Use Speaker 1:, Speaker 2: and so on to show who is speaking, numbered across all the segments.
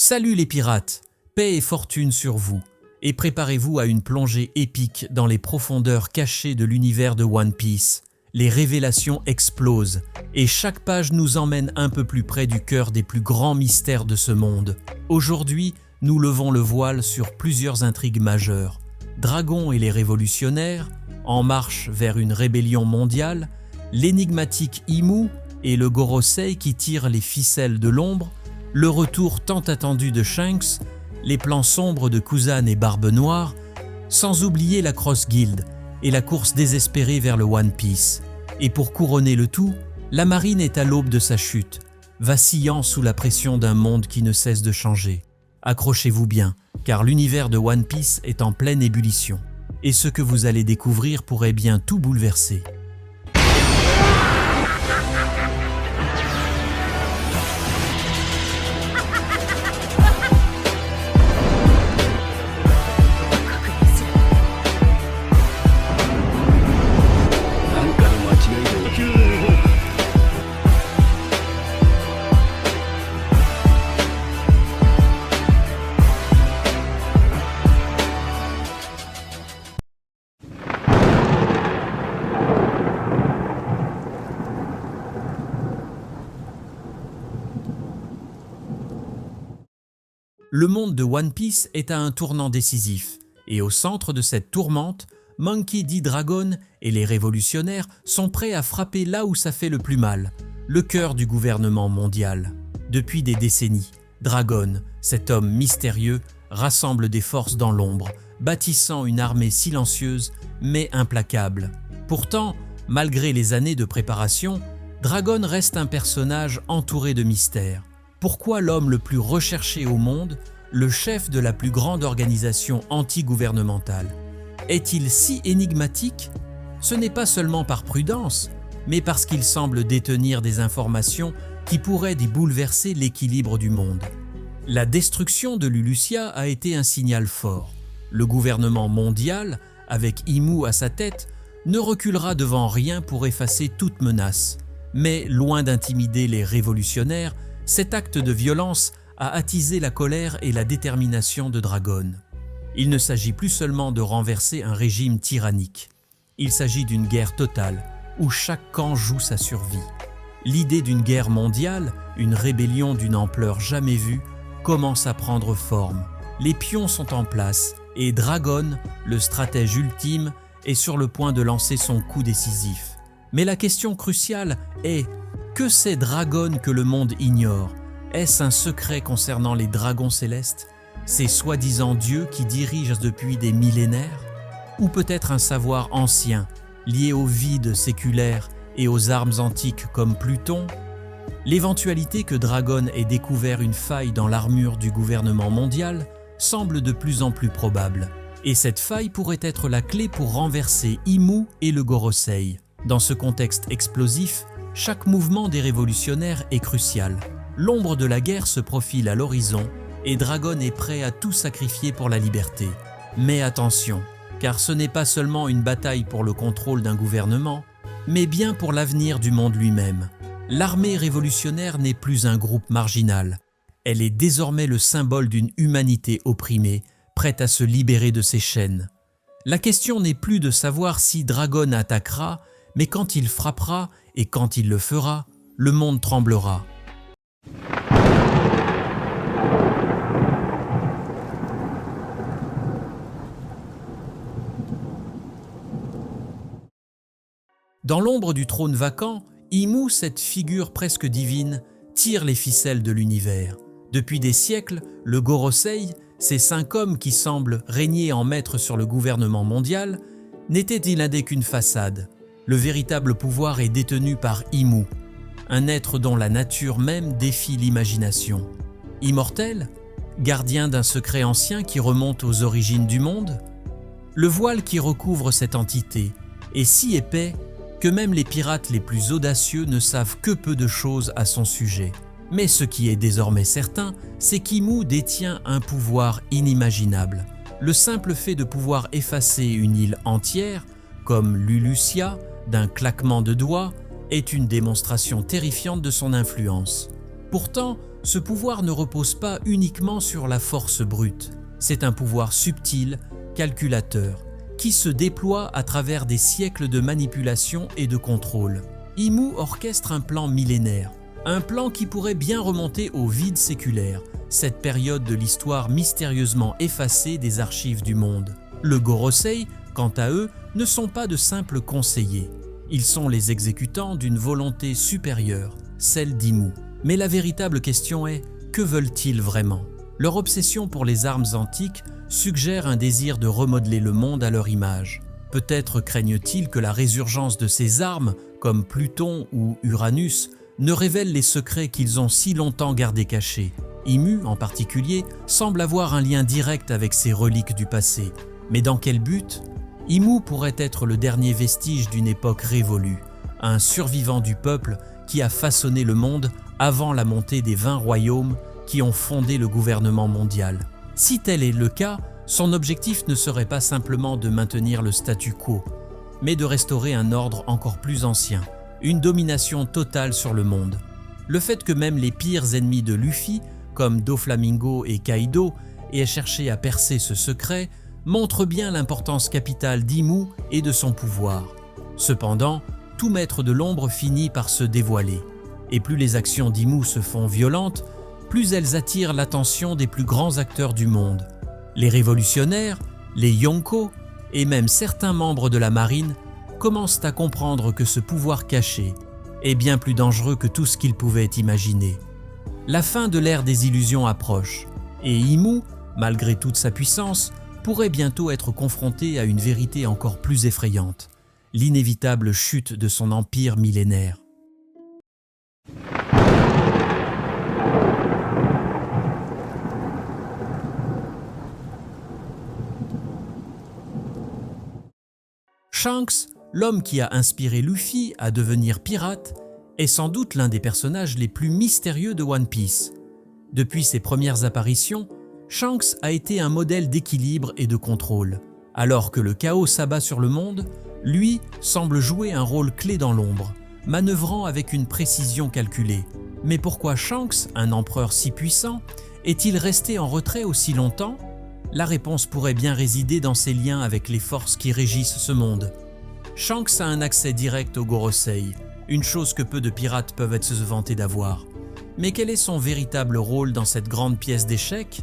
Speaker 1: Salut les pirates, paix et fortune sur vous, et préparez-vous à une plongée épique dans les profondeurs cachées de l'univers de One Piece. Les révélations explosent, et chaque page nous emmène un peu plus près du cœur des plus grands mystères de ce monde. Aujourd'hui, nous levons le voile sur plusieurs intrigues majeures. Dragon et les révolutionnaires, En marche vers une rébellion mondiale, l'énigmatique Imu et le Gorosei qui tirent les ficelles de l'ombre, le retour tant attendu de Shanks, les plans sombres de Kuzan et Barbe Noire, sans oublier la Cross Guild et la course désespérée vers le One Piece. Et pour couronner le tout, la marine est à l'aube de sa chute, vacillant sous la pression d'un monde qui ne cesse de changer. Accrochez-vous bien, car l'univers de One Piece est en pleine ébullition. Et ce que vous allez découvrir pourrait bien tout bouleverser. Le monde de One Piece est à un tournant décisif, et au centre de cette tourmente, Monkey D. Dragon et les révolutionnaires sont prêts à frapper là où ça fait le plus mal, le cœur du gouvernement mondial. Depuis des décennies, Dragon, cet homme mystérieux, rassemble des forces dans l'ombre, bâtissant une armée silencieuse mais implacable. Pourtant, malgré les années de préparation, Dragon reste un personnage entouré de mystères. Pourquoi l'homme le plus recherché au monde, le chef de la plus grande organisation anti-gouvernementale, est-il si énigmatique? Ce n'est pas seulement par prudence, mais parce qu'il semble détenir des informations qui pourraient bouleverser l'équilibre du monde. La destruction de Lulusia a été un signal fort. Le gouvernement mondial, avec Imu à sa tête, ne reculera devant rien pour effacer toute menace. Mais loin d'intimider les révolutionnaires, cet acte de violence a attisé la colère et la détermination de Dragon. Il ne s'agit plus seulement de renverser un régime tyrannique. Il s'agit d'une guerre totale, où chaque camp joue sa survie. L'idée d'une guerre mondiale, une rébellion d'une ampleur jamais vue, commence à prendre forme. Les pions sont en place, et Dragon, le stratège ultime, est sur le point de lancer son coup décisif. Mais la question cruciale est: que sait Dragon que le monde ignore? Est-ce un secret concernant les dragons célestes, ces soi-disant dieux qui dirigent depuis des millénaires? Ou peut-être un savoir ancien, lié au vide séculaire et aux armes antiques comme Pluton? L'éventualité que Dragon ait découvert une faille dans l'armure du gouvernement mondial semble de plus en plus probable. Et cette faille pourrait être la clé pour renverser Imu et le Gorosei. Dans ce contexte explosif, chaque mouvement des révolutionnaires est crucial. L'ombre de la guerre se profile à l'horizon et Dragon est prêt à tout sacrifier pour la liberté. Mais attention, car ce n'est pas seulement une bataille pour le contrôle d'un gouvernement, mais bien pour l'avenir du monde lui-même. L'armée révolutionnaire n'est plus un groupe marginal. Elle est désormais le symbole d'une humanité opprimée, prête à se libérer de ses chaînes. La question n'est plus de savoir si Dragon attaquera, mais quand il frappera et quand il le fera, le monde tremblera. Dans l'ombre du trône vacant, Imu, cette figure presque divine, tire les ficelles de l'univers. Depuis des siècles, le Gorosei, ces 5 hommes qui semblent régner en maître sur le gouvernement mondial, n'étaient-ils qu'une façade. Le véritable pouvoir est détenu par Imu, un être dont la nature même défie l'imagination. Immortel, gardien d'un secret ancien qui remonte aux origines du monde, le voile qui recouvre cette entité est si épais que même les pirates les plus audacieux ne savent que peu de choses à son sujet. Mais ce qui est désormais certain, c'est qu'Imu détient un pouvoir inimaginable. Le simple fait de pouvoir effacer une île entière, comme Lulusia, d'un claquement de doigts, est une démonstration terrifiante de son influence. Pourtant, ce pouvoir ne repose pas uniquement sur la force brute. C'est un pouvoir subtil, calculateur, qui se déploie à travers des siècles de manipulation et de contrôle. Imu orchestre un plan millénaire, un plan qui pourrait bien remonter au vide séculaire, cette période de l'histoire mystérieusement effacée des archives du monde. Le Gorosei, quant à eux, ne sont pas de simples conseillers. Ils sont les exécutants d'une volonté supérieure, celle d'Imu. Mais la véritable question est, que veulent-ils vraiment? Leur obsession pour les armes antiques suggère un désir de remodeler le monde à leur image. Peut-être craignent-ils que la résurgence de ces armes, comme Pluton ou Uranus, ne révèle les secrets qu'ils ont si longtemps gardés cachés. Imu, en particulier, semble avoir un lien direct avec ces reliques du passé. Mais dans quel but? Imu pourrait être le dernier vestige d'une époque révolue, un survivant du peuple qui a façonné le monde avant la montée des 20 royaumes qui ont fondé le gouvernement mondial. Si tel est le cas, son objectif ne serait pas simplement de maintenir le statu quo, mais de restaurer un ordre encore plus ancien, une domination totale sur le monde. Le fait que même les pires ennemis de Luffy, comme Doflamingo et Kaido, aient cherché à percer ce secret, montre bien l'importance capitale d'Imu et de son pouvoir. Cependant, tout maître de l'ombre finit par se dévoiler. Et plus les actions d'Imu se font violentes, plus elles attirent l'attention des plus grands acteurs du monde. Les révolutionnaires, les Yonko et même certains membres de la marine commencent à comprendre que ce pouvoir caché est bien plus dangereux que tout ce qu'ils pouvaient imaginer. La fin de l'ère des illusions approche, et Imu, malgré toute sa puissance, pourrait bientôt être confronté à une vérité encore plus effrayante, l'inévitable chute de son empire millénaire. Shanks, l'homme qui a inspiré Luffy à devenir pirate, est sans doute l'un des personnages les plus mystérieux de One Piece. Depuis ses premières apparitions, Shanks a été un modèle d'équilibre et de contrôle. Alors que le chaos s'abat sur le monde, lui semble jouer un rôle clé dans l'ombre, manœuvrant avec une précision calculée. Mais pourquoi Shanks, un empereur si puissant, est-il resté en retrait aussi longtemps? La réponse pourrait bien résider dans ses liens avec les forces qui régissent ce monde. Shanks a un accès direct au Gorosei, une chose que peu de pirates peuvent se vanter d'avoir. Mais quel est son véritable rôle dans cette grande pièce d'échecs?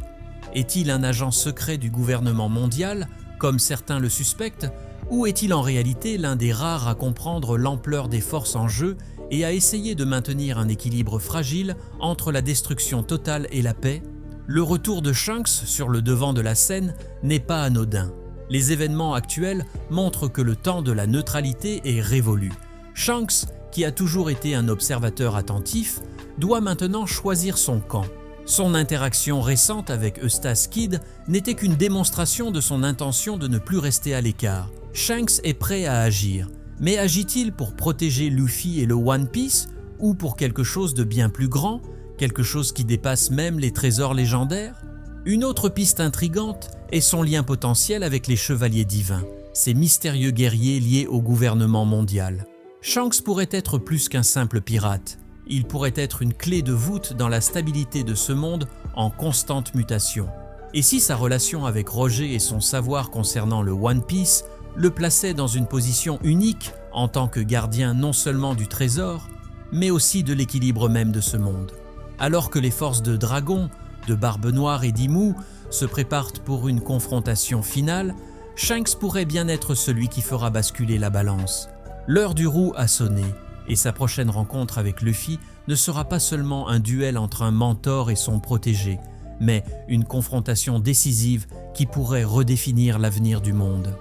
Speaker 1: Est-il un agent secret du gouvernement mondial, comme certains le suspectent, ou est-il en réalité l'un des rares à comprendre l'ampleur des forces en jeu et à essayer de maintenir un équilibre fragile entre la destruction totale et la paix? Le retour de Shanks sur le devant de la scène n'est pas anodin. Les événements actuels montrent que le temps de la neutralité est révolu. Shanks, qui a toujours été un observateur attentif, doit maintenant choisir son camp. Son interaction récente avec Eustace Kid n'était qu'une démonstration de son intention de ne plus rester à l'écart. Shanks est prêt à agir, mais agit-il pour protéger Luffy et le One Piece ou pour quelque chose de bien plus grand, quelque chose qui dépasse même les trésors légendaires? Une autre piste intrigante est son lien potentiel avec les Chevaliers Divins, ces mystérieux guerriers liés au gouvernement mondial. Shanks pourrait être plus qu'un simple pirate. Il pourrait être une clé de voûte dans la stabilité de ce monde en constante mutation. Et si sa relation avec Roger et son savoir concernant le One Piece le plaçaient dans une position unique en tant que gardien non seulement du trésor, mais aussi de l'équilibre même de ce monde. Alors que les forces de Dragon, de Barbe Noire et d'Imu se préparent pour une confrontation finale, Shanks pourrait bien être celui qui fera basculer la balance. L'heure du roux a sonné, et sa prochaine rencontre avec Luffy ne sera pas seulement un duel entre un mentor et son protégé, mais une confrontation décisive qui pourrait redéfinir l'avenir du monde.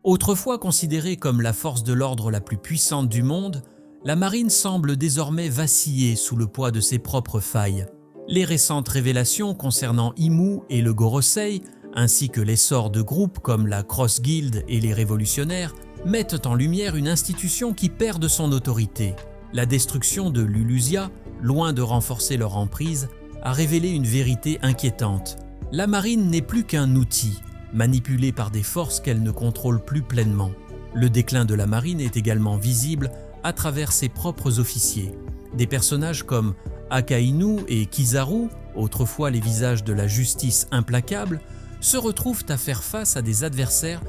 Speaker 1: Autrefois considérée comme la force de l'ordre la plus puissante du monde, la marine semble désormais vaciller sous le poids de ses propres failles. Les récentes révélations concernant Imu et le Gorosei, ainsi que l'essor de groupes comme la Cross Guild et les révolutionnaires, mettent en lumière une institution qui perd de son autorité. La destruction de l'Ulusia, loin de renforcer leur emprise, a révélé une vérité inquiétante. La marine n'est plus qu'un outil, manipulé par des forces qu'elle ne contrôle plus pleinement. Le déclin de la marine est également visible à travers ses propres officiers. Des personnages comme Akainu et Kizaru, autrefois les visages de la justice implacable, se retrouvent à faire face à des adversaires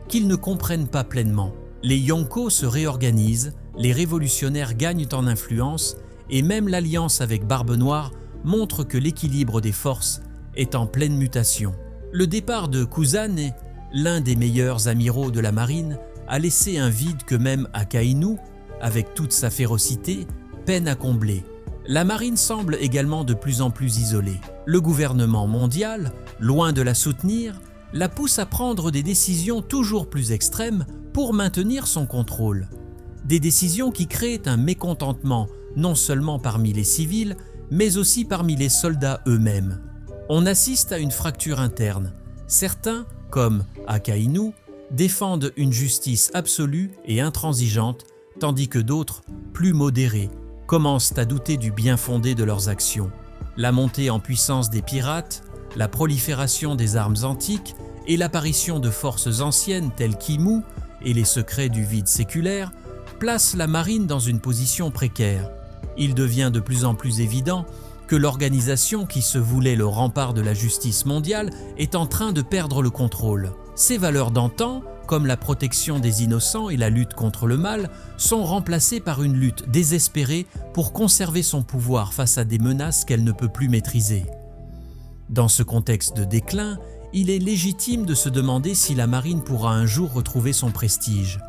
Speaker 1: qu'ils ne comprennent pas pleinement. Les Yonko se réorganisent, les révolutionnaires gagnent en influence et même l'alliance avec Barbe Noire montre que l'équilibre des forces est en pleine mutation. Le départ de Kusane, l'un des meilleurs amiraux de la marine, a laissé un vide que même Akainu, avec toute sa férocité, peine à combler. La marine semble également de plus en plus isolée. Le gouvernement mondial, loin de la soutenir, la pousse à prendre des décisions toujours plus extrêmes pour maintenir son contrôle. Des décisions qui créent un mécontentement non seulement parmi les civils, mais aussi parmi les soldats eux-mêmes. On assiste à une fracture interne. Certains, comme Akainu, défendent une justice absolue et intransigeante, tandis que d'autres, plus modérés, commencent à douter du bien fondé de leurs actions. La montée en puissance des pirates, la prolifération des armes antiques et l'apparition de forces anciennes telles qu'Imu et les secrets du vide séculaire placent la marine dans une position précaire. Il devient de plus en plus évident que l'organisation qui se voulait le rempart de la justice mondiale est en train de perdre le contrôle. Ses valeurs d'antan, comme la protection des innocents et la lutte contre le mal, sont remplacées par une lutte désespérée pour conserver son pouvoir face à des menaces qu'elle ne peut plus maîtriser. Dans ce contexte de déclin, il est légitime de se demander si la marine pourra un jour retrouver son prestige.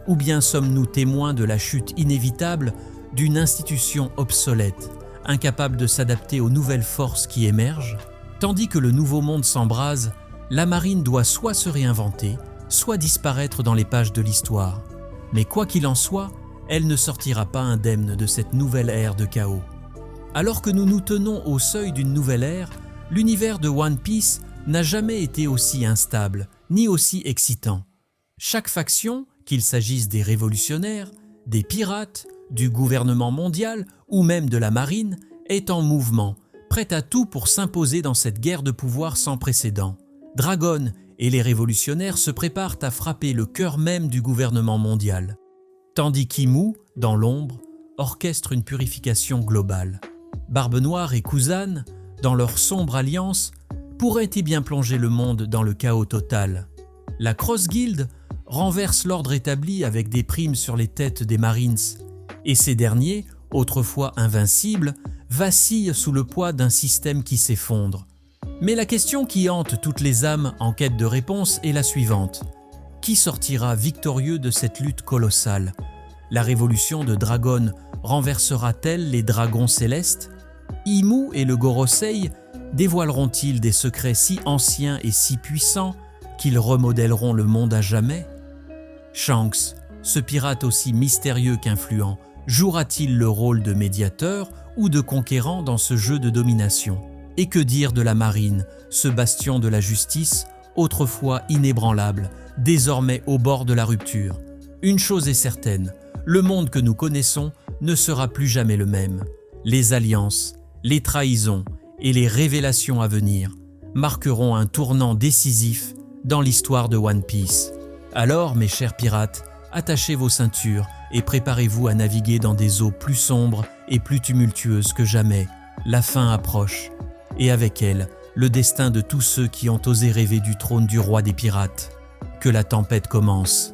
Speaker 1: Ou bien sommes-nous témoins de la chute inévitable d'une institution obsolète, incapable de s'adapter aux nouvelles forces qui émergent? Tandis que le nouveau monde s'embrase, la marine doit soit se réinventer, soit disparaître dans les pages de l'histoire. Mais quoi qu'il en soit, elle ne sortira pas indemne de cette nouvelle ère de chaos. Alors que nous nous tenons au seuil d'une nouvelle ère, l'univers de One Piece n'a jamais été aussi instable, ni aussi excitant. Chaque faction, qu'il s'agisse des révolutionnaires, des pirates, du gouvernement mondial ou même de la marine, est en mouvement, prête à tout pour s'imposer dans cette guerre de pouvoir sans précédent. Dragon et les révolutionnaires se préparent à frapper le cœur même du gouvernement mondial, tandis qu'Imu, dans l'ombre, orchestre une purification globale. Barbe Noire et Kusane, dans leur sombre alliance, pourraient y bien plonger le monde dans le chaos total. La Cross Guild renverse l'ordre établi avec des primes sur les têtes des Marines, et ces derniers, autrefois invincibles, vacillent sous le poids d'un système qui s'effondre. Mais la question qui hante toutes les âmes en quête de réponse est la suivante. Qui sortira victorieux de cette lutte colossale? La révolution de Dragon renversera-t-elle les dragons célestes? Imu et le Gorosei dévoileront-ils des secrets si anciens et si puissants qu'ils remodèleront le monde à jamais? Shanks, ce pirate aussi mystérieux qu'influent, jouera-t-il le rôle de médiateur ou de conquérant dans ce jeu de domination? Et que dire de la marine, ce bastion de la justice, autrefois inébranlable, désormais au bord de la rupture? Une chose est certaine, le monde que nous connaissons ne sera plus jamais le même. Les alliances, les trahisons et les révélations à venir marqueront un tournant décisif dans l'histoire de One Piece. Alors, mes chers pirates, attachez vos ceintures et préparez-vous à naviguer dans des eaux plus sombres et plus tumultueuses que jamais. La fin approche, et avec elle, le destin de tous ceux qui ont osé rêver du trône du roi des pirates. Que la tempête commence.